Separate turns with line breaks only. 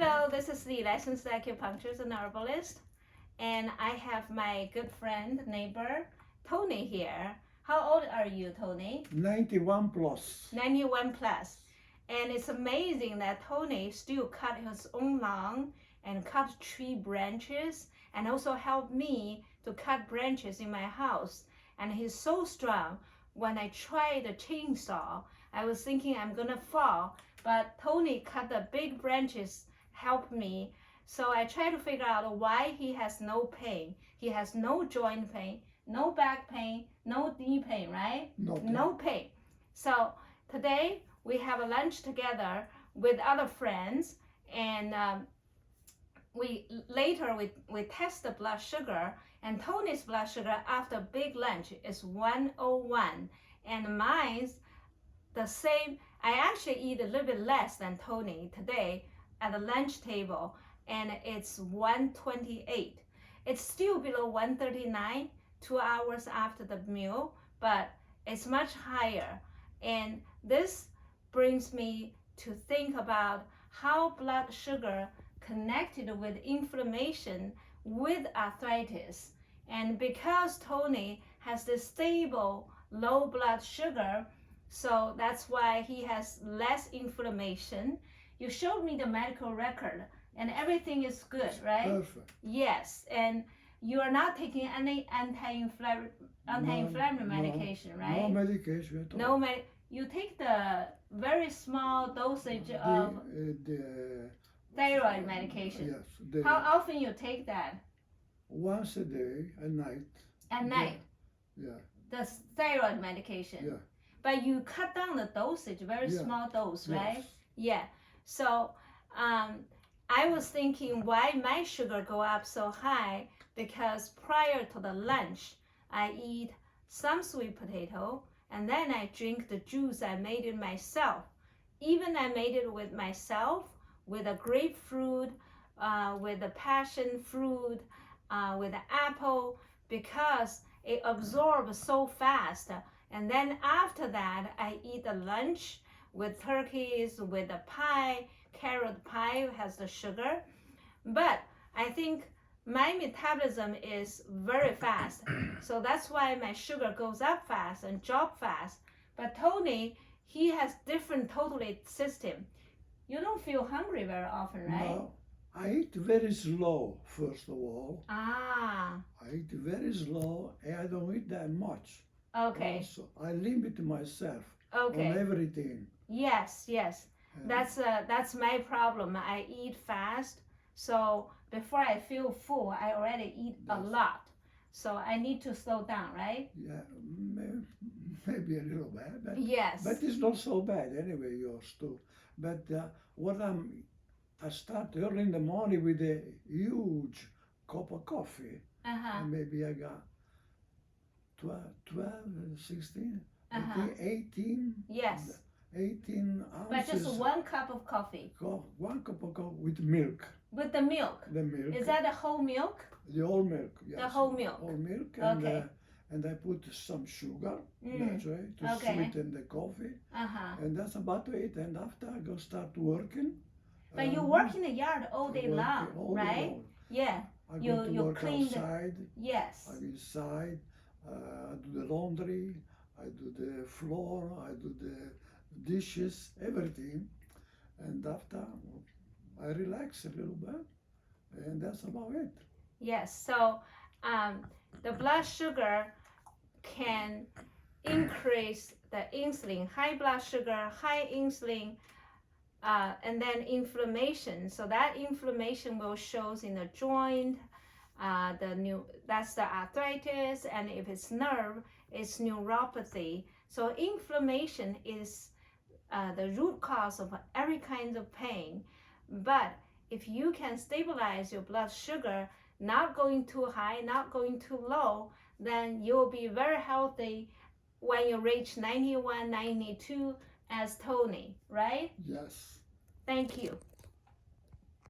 Hello, this is the licensed acupuncturist and herbalist, and I have my good friend, neighbor, Tony here. How old are you, Tony?
91 plus.
91 plus. And it's amazing that Tony still cut his own lawn and cut tree branches and also helped me to cut branches in my house. And he's so strong. When I tried the chainsaw, I was thinking I'm gonna fall, but Tony cut the big branches, helped me. So I try to figure out why he has no pain. He has no joint pain, no back pain, no knee pain, right? No pain. So today we have a lunch together with other friends, and we test the blood sugar, and Tony's blood sugar after big lunch is 101, and mine's the same. I actually eat a little bit less than Tony today at the lunch table, and it's 128. It's still below 139 2 hours after the meal, but it's much higher. And this brings me to think about how blood sugar connected with inflammation with arthritis. And because Tony has this stable low blood sugar, so that's why he has less inflammation. You showed me the medical record and everything is good, right?
Perfect.
Yes, and you are not taking any anti-inflammatory medication, right?
No medication at all.
You take the very small dosage of
the
thyroid medication.
Yes.
How often you take that?
Once a day, at night.
At night?
Yeah.
The thyroid medication?
Yeah.
But you cut down the dosage, very small dose, right?
Yes.
Yeah. So I was thinking why my sugar go up so high, because prior to the lunch, I eat some sweet potato, and then I drink the juice I made it myself. Even I made it with myself, with a grapefruit, with a passion fruit, with an apple, because it absorbs so fast. And then after that, I eat the lunch with turkeys, with a pie. Carrot pie has the sugar. But I think my metabolism is very fast. So that's why my sugar goes up fast and drop fast. But Tony, he has different totally system. You don't feel hungry very often, right?
No. I eat very slow, first of all.
Ah.
I eat very slow, and I don't eat that much.
Okay.
Also, I limit myself on everything.
Yes, yes. That's my problem. I eat fast, so before I feel full, I already eat a lot. So I need to slow down, right?
Yeah, maybe a little bit, but
yes.
But it's not so bad anyway. Yours too. But I start early in the morning with a huge cup of coffee, and maybe I got 12, 16, 18.
Yes.
18 ounces.
But just 1 cup of coffee.
1 cup of coffee with milk.
With the milk?
The milk.
Is that the whole milk?
The whole milk, yes.
The whole milk?
Whole milk, and, and I put some sugar, that's right, to sweeten the coffee. And that's about it. And after I go start working.
But you work in the yard all day long, right? Yeah.
I go to work
clean
outside.
Yes.
I'm inside. I do the laundry. I do the floor. I do the dishes, everything, and after I relax a little bit, and that's about it. Yes, so the blood sugar can increase the insulin, high blood sugar, high insulin, and then inflammation. So that inflammation will show in the joint, that's the arthritis, and if it's nerve, it's neuropathy. So inflammation is the root cause of every kind of pain. But if you can stabilize your blood sugar, not going too high, not going too low, then you'll be very healthy when you reach 91, 92 as Tony, right? Yes.
Thank you.